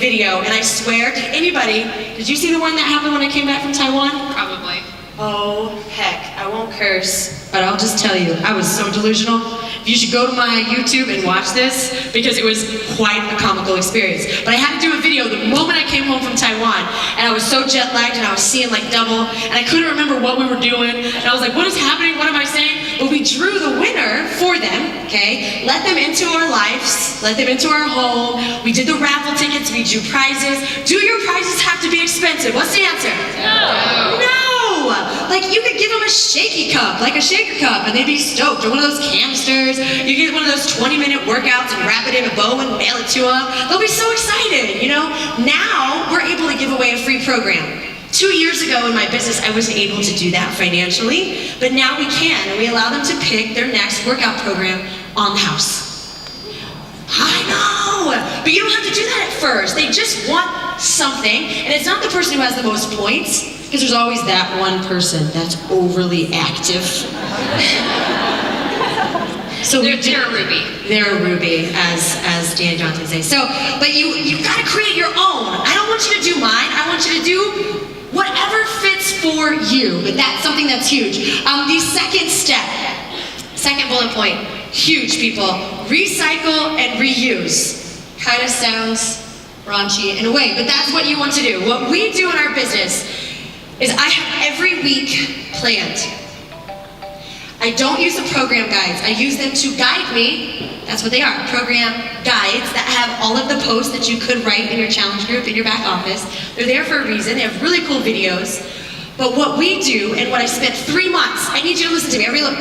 video, and I swear, did you see the one that happened when I came back from Taiwan? Probably. Oh, heck, I won't curse, but I'll just tell you, I was so delusional. You should go to my YouTube and watch this, because it was quite a comical experience. But I had to do a video the moment I came home from Taiwan, and I was so jet lagged, and I was seeing like double, and I couldn't remember what we were doing, and I was like, what is happening, what am I saying? But we drew the winner for them, okay? Let them into our lives, let them into our home. We did the raffle tickets, we drew prizes. Do your prizes have to be expensive? What's the answer? No. No! Like, you could give them a shaky cup, like a shaker cup, and they'd be stoked. Or one of those camsters. You get one of those 20-minute workouts and wrap it in a bow and mail it to them. They'll be so excited, you know? Now, we're able to give away a free program. 2 years ago in my business, I wasn't able to do that financially, but now we can, and we allow them to pick their next workout program on the house. I know, but you don't have to do that at first. They just want something, and it's not the person who has the most points, because there's always that one person that's overly active. So They're a Ruby. They're a Ruby, as Dan Johnson says. So, but you've got to create your own. I don't want you to do mine. I want you to do whatever fits for you. But that's something that's huge. The second step, second bullet point, huge, people. Recycle and reuse. Kind of sounds raunchy in a way, but that's what you want to do. What we do in our business is I have every week planned. I don't use the program guides. I use them to guide me. That's what they are, program guides that have all of the posts that you could write in your challenge group, in your back office. They're there for a reason. They have really cool videos. But what we do, and what I spent 3 months, I need you to listen to me. Look.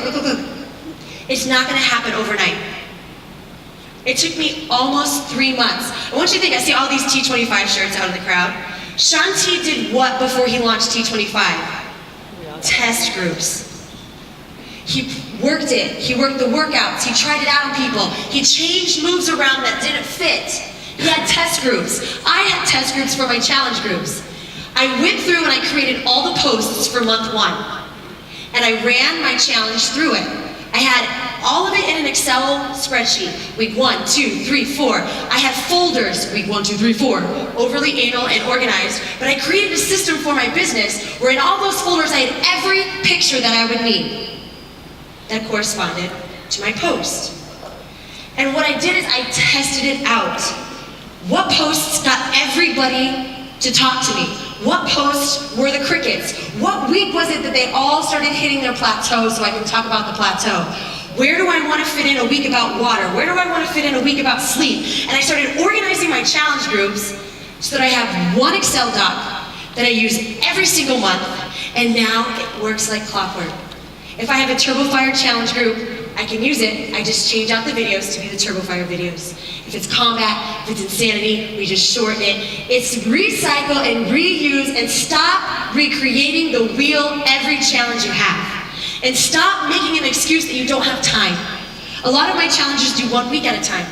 It's not gonna happen overnight. It took me almost 3 months. I want you to think, I see all these T25 shirts out in the crowd. Shanti did what before he launched T25? Test groups. He worked it. He worked the workouts. He tried it out on people. He changed moves around that didn't fit. He had test groups. I had test groups for my challenge groups. I went through and I created all the posts for month 1. And I ran my challenge through it. I had all of it in an Excel spreadsheet. Week 1, 2, 3, 4. I had folders, week 1, 2, 3, 4. Overly anal and organized, but I created a system for my business where in all those folders I had every picture that I would need that corresponded to my post. And what I did is I tested it out. What posts got everybody to talk to me? What posts were the crickets? What week was it that they all started hitting their plateau so I can talk about the plateau? Where do I want to fit in a week about water? Where do I want to fit in a week about sleep? And I started organizing my challenge groups so that I have one Excel doc that I use every single month, and now it works like clockwork. If I have a TurboFire challenge group, I can use it. I just change out the videos to be the TurboFire videos. If it's combat, if it's insanity, we just shorten it. It's recycle and reuse, and stop recreating the wheel every challenge you have. And stop making an excuse that you don't have time. A lot of my challenges do 1 week at a time.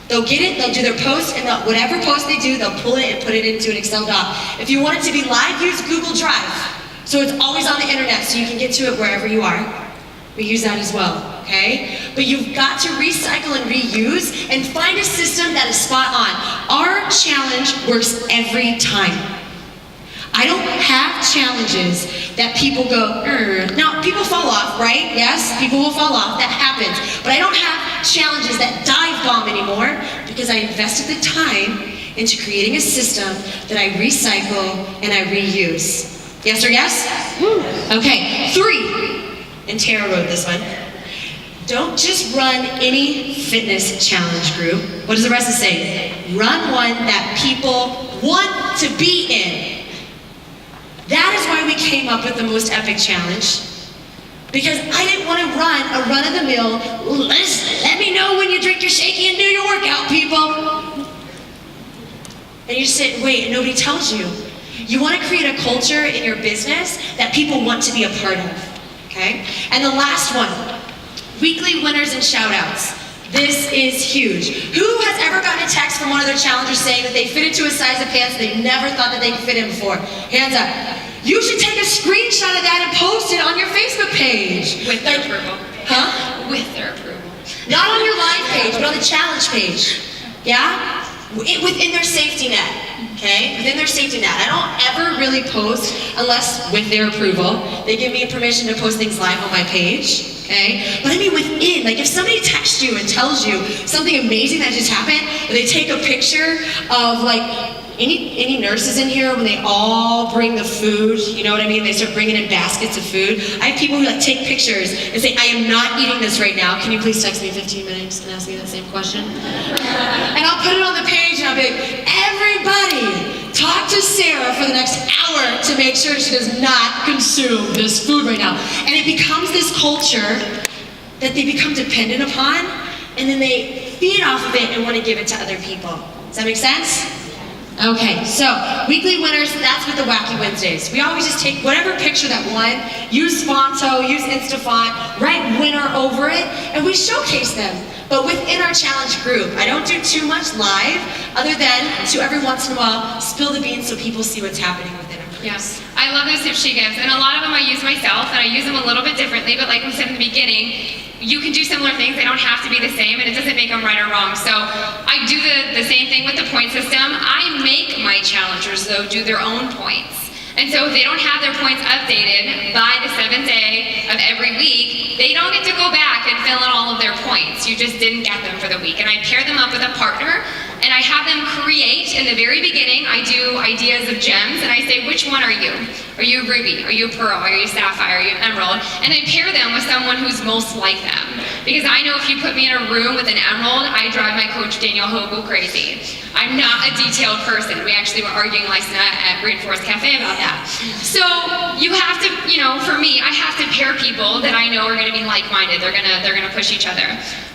They'll get it, they'll do their post, and whatever post they do, they'll pull it and put it into an Excel doc. If you want it to be live, use Google Drive. So it's always on the internet, so you can get to it wherever you are. We use that as well, okay? But you've got to recycle and reuse and find a system that is spot on. Our challenge works every time. I don't have challenges that people go, Now, people fall off, right? Yes, people will fall off, that happens. But I don't have challenges that dive bomb anymore because I invested the time into creating a system that I recycle and I reuse. Yes or yes? Okay, 3, and Tara wrote this one. Don't just run any fitness challenge group. What does the rest of it say? Run one that people want to be in. That is why we came up with the Most Epic Challenge. Because I didn't want to run a run-of-the-mill, let me know when you drink your shaky and do your workout, people. And you sit and wait, and nobody tells you. You want to create a culture in your business that people want to be a part of, okay? And the last one, weekly winners and shout-outs. This is huge. Who has ever gotten a text from one of their challengers saying that they fit into a size of pants they never thought that they could fit in before? Hands up. You should take a screenshot of that and post it on your Facebook page. With their approval. Huh? With their approval. Not on your live page, but on the challenge page. Yeah? within their safety net, okay? Within their safety net. I don't ever really post unless with their approval. They give me permission to post things live on my page, okay? But I mean within, like if somebody texts you and tells you something amazing that just happened, or they take a picture of like, any nurses in here when they all bring the food, you know what I mean? They start bringing in baskets of food. I have people who like take pictures and say, I am not eating this right now. Can you please text me in 15 minutes and ask me that same question? And I'll put it on the page and I'll be like, everybody, talk to Sarah for the next hour to make sure she does not consume this food right now. And it becomes this culture that they become dependent upon, and then they feed off of it and want to give it to other people. Does that make sense? Okay, so weekly winners, that's with the Wacky Wednesdays. We always just take whatever picture that won, use Sponto, use Instafont, write winner over it, and we showcase them. But within our challenge group, I don't do too much live, other than to every once in a while spill the beans so people see what's happening within our groups. Yes, I love those tips she gives, and a lot of them I use myself, and I use them a little bit differently, but like we said in the beginning, you can do similar things, they don't have to be the same, and it doesn't make them right or wrong. So I do the same thing with the point system. I make my challengers, though, do their own points. And so if they don't have their points updated by the 7th day of every week, they don't get to go back and fill in all of their points. You just didn't get them for the week. And I pair them up with a partner, and I have them create, in the very beginning, I do ideas of gems, and I say, which one are you? Are you a ruby? Are you a pearl? Are you a sapphire? Are you an emerald? And I pair them with someone who's most like them. Because I know if you put me in a room with an emerald, I drive my coach Daniel Hogle crazy. I'm not a detailed person. We actually were arguing last night at Reinforced Cafe about that. So you have to, you know, for me, I have to pair people that I know are gonna be like-minded. They're gonna push each other.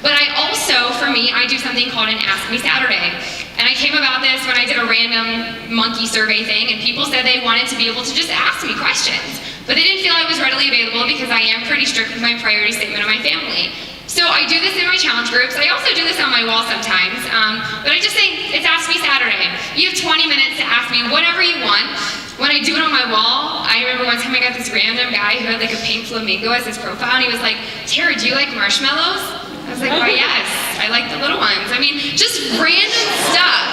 But I also, for me, I do something called an Ask Me Saturday. And I came about this when I did a random monkey survey thing, and people said they wanted to be able to just ask me questions. But they didn't feel I was readily available because I am pretty strict with my priority statement of my family. So I do this in my challenge groups. I also do this on my wall sometimes. But I just think it's Ask Me Saturday. You have 20 minutes to ask me whatever you want. When I do it on my wall, I remember one time I got this random guy who had like a pink flamingo as his profile, and he was like, Tara, do you like marshmallows? I was like, why yes, I like the little ones. I mean, just random stuff.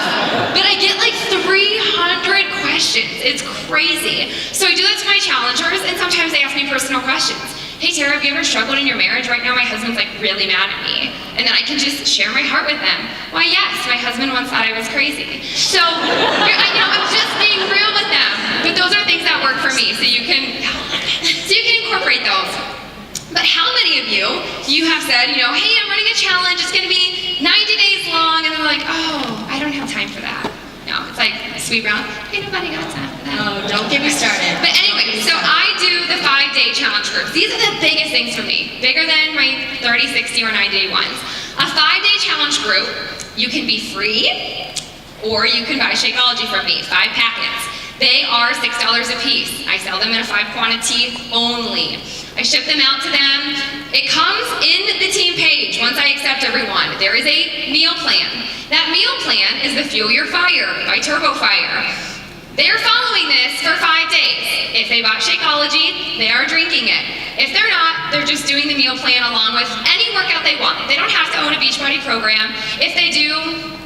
But I get like 300 questions. It's crazy. So I do that to my challengers, and sometimes they ask me personal questions. Hey Tara, have you ever struggled in your marriage? Right now my husband's like really mad at me. And then I can just share my heart with them. Why yes, my husband once thought I was crazy. So, I'm just being real with them. But those are things that work for me, so you can incorporate those. But how many of you have said, hey, I'm running a challenge, it's gonna be 90 days long, and they're like, oh, I don't have time for that. No, it's like sweet brown, hey, nobody got time for that. Oh, don't get me started. But anyway, so I do the 5-day challenge groups. These are the biggest things for me, bigger than my 30, 60, or 90-day ones. A 5-day challenge group, you can be free, or you can buy Shakeology from me, 5 packets. They are $6 a piece. I sell them in a 5 quantity only. I ship them out to them. It comes in the team page once I accept everyone. There is a meal plan. That meal plan is the Fuel Your Fire by TurboFire. They're following this for 5 days. If they bought Shakeology, they are drinking it. If they're not, they're just doing the meal plan along with any workout they want. They don't have to own a Beachbody program. If they do,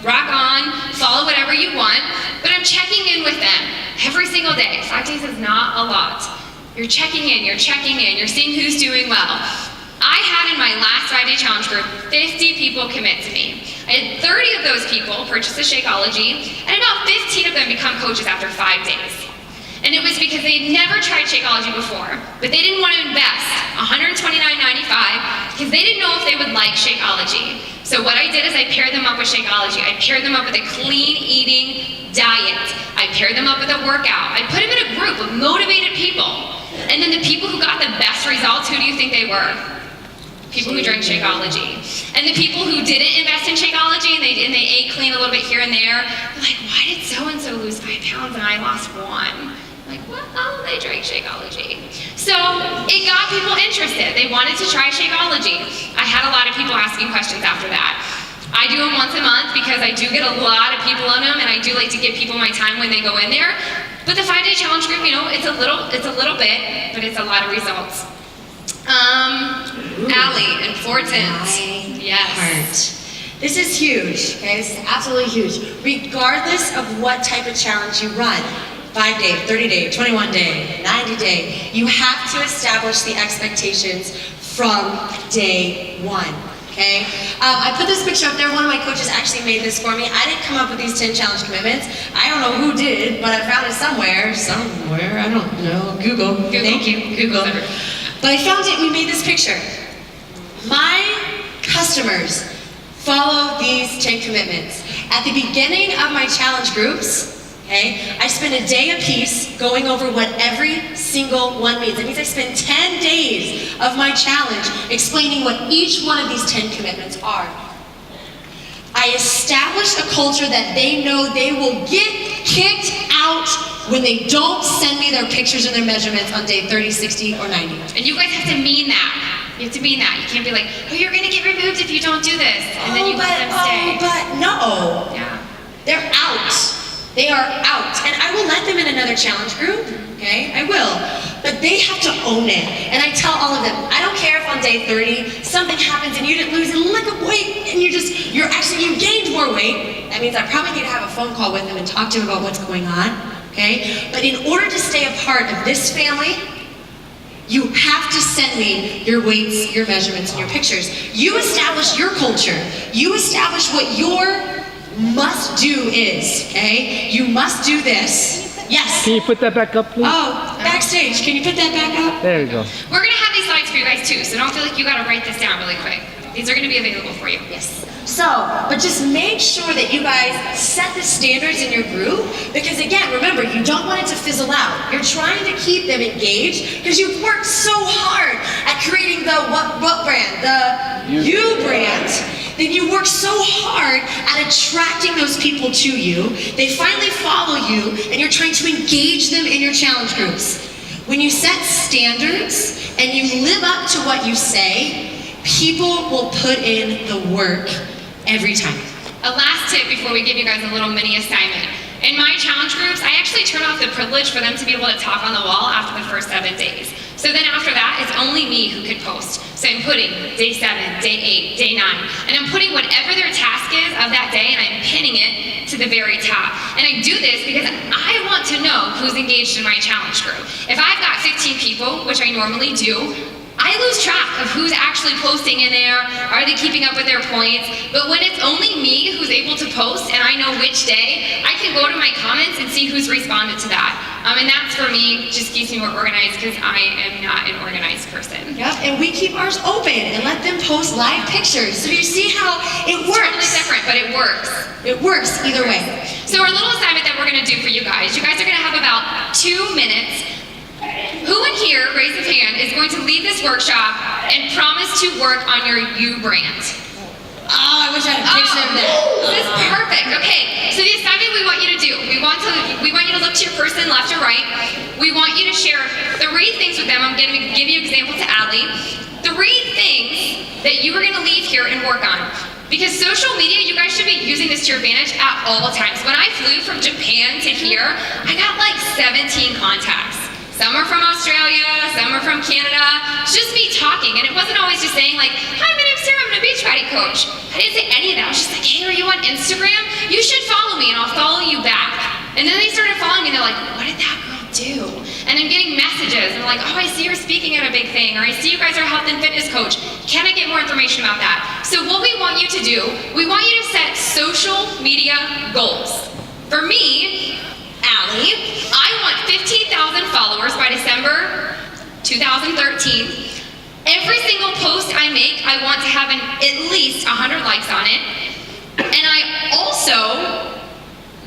rock on, follow whatever you want. But I'm checking in with them every single day. 5 days is not a lot. You're checking in, you're seeing who's doing well. I had in my last 5-day challenge group, 50 people commit to me. I had 30 of those people purchase a Shakeology, and about 15 of them become coaches after 5 days. And it was because they'd never tried Shakeology before, but they didn't want to invest $129.95 because they didn't know if they would like Shakeology. So what I did is I paired them up with Shakeology. I paired them up with a clean eating diet. I paired them up with a workout. I put them in a group of motivated people. And then the people who got the best results, who do you think they were? People who drank Shakeology. And the people who didn't invest in Shakeology and they ate clean a little bit here and there, they're like, why did so-and-so lose 5 pounds and I lost 1? Like, what? Oh, they drank Shakeology. So it got people interested. They wanted to try Shakeology. I had a lot of people asking questions after that. I do them once a month because I do get a lot of people on them, and I do like to give people my time when they go in there. But the 5-day challenge group, it's a little bit, but it's a lot of results. Allie, important. Yes. Heart. This is huge, okay? This is absolutely huge. Regardless of what type of challenge you run, 5-day, 30-day, 21-day, 90-day, you have to establish the expectations from day one, okay? I put this picture up there. One of my coaches actually made this for me. I didn't come up with these 10 challenge commitments. I don't know who did, but I found it somewhere, I don't know. Google. Thank you, Google. But I found it, we made this picture. My customers follow these 10 commitments. At the beginning of my challenge groups, okay, I spend a day apiece going over what every single one means. That means I spend 10 days of my challenge explaining what each one of these 10 commitments are. I establish a culture that they know they will get kicked out when they don't send me their pictures and their measurements on day 30, 60, or 90. And you guys have to mean that. You have to mean that. You can't be like, oh, you're gonna get removed if you don't do this, and then you let them stay. But no. Yeah. They're out. They are out. And I will let them in another challenge group, okay? I will. But they have to own it. And I tell all of them, I don't care if on day 30 something happens and you didn't lose a lick of weight and you gained more weight. That means I probably need to have a phone call with them and talk to them about what's going on, okay? But in order to stay a part of this family, you have to send me your weights, your measurements, and your pictures. You establish your culture. You establish what your must do is, okay? You must do this. Yes. Can you put that back up, please? Oh, backstage. Can you put that back up? There you go. We're gonna have these slides for you guys too, so don't feel like you gotta write this down really quick. These are gonna be available for you. Yes. So, but just make sure that you guys set the standards in your group, because again, remember, you don't want it to fizzle out. You're trying to keep them engaged because you've worked so hard at creating the what brand? The you brand. Then you work so hard at attracting those people to you. They finally follow you, and you're trying to engage them in your challenge groups. When you set standards and you live up to what you say, people will put in the work every time. A last tip before we give you guys a little mini assignment. In my challenge groups, I actually turn off the privilege for them to be able to talk on the wall after the first 7 days. So then after that, it's only me who can post. So I'm putting day 7, day 8, day 9, and I'm putting whatever their task is of that day, and I'm pinning it to the very top. And I do this because I want to know who's engaged in my challenge group. If I've got 15 people, which I normally do, I lose track of who's actually posting in there. Are they keeping up with their points? But when it's only me who's able to post and I know which day, I can go to my comments and see who's responded to that. And that's for me, just keeps me more organized because I am not an organized person. Yep, and we keep ours open and let them post live pictures. So you see how it works. It's totally different, but it works. It works either way. So our little assignment that we're gonna do for you guys are gonna have about 2 minutes. Who in here, raise a hand, is going to leave this workshop and promise to work on your you brand? Oh, I wish I had a picture of that. This is perfect. Okay, so the assignment we want you to do, we want you to look to your person left or right. We want you to share 3 things with them. I'm going to give you an example to Allie. 3 things that you are going to leave here and work on. Because social media, you guys should be using this to your advantage at all times. When I flew from Japan to here, I got like 17 contacts. Some are from Australia, some are from Canada. It's just me talking, and it wasn't always just saying like, hi, my name's Sarah, I'm a Beachbody coach. I didn't say any of that. I was just like, hey, are you on Instagram? You should follow me, and I'll follow you back. And then they started following me, and they're like, what did that girl do? And I'm getting messages, and they're like, oh, I see you're speaking at a big thing, or I see you guys are a health and fitness coach. Can I get more information about that? So what we want you to do, we want you to set social media goals. For me, Allie, I want 15,000 followers by December 2013. Every single post I make, I want to have at least 100 likes on it. And I also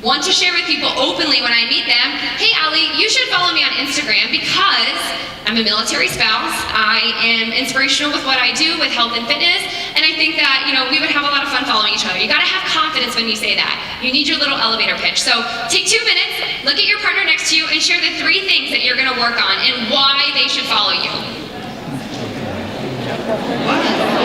want to share with people openly when I meet them, hey Allie, you should follow me on Instagram because I'm a military spouse, I am inspirational with what I do with health and fitness, and I think that, we would have a lot of fun following each other. You gotta have confidence when you say that. You need your little elevator pitch. So take 2 minutes, look at your partner next to you, and share the 3 things that you're gonna work on and why they should follow you. Wow.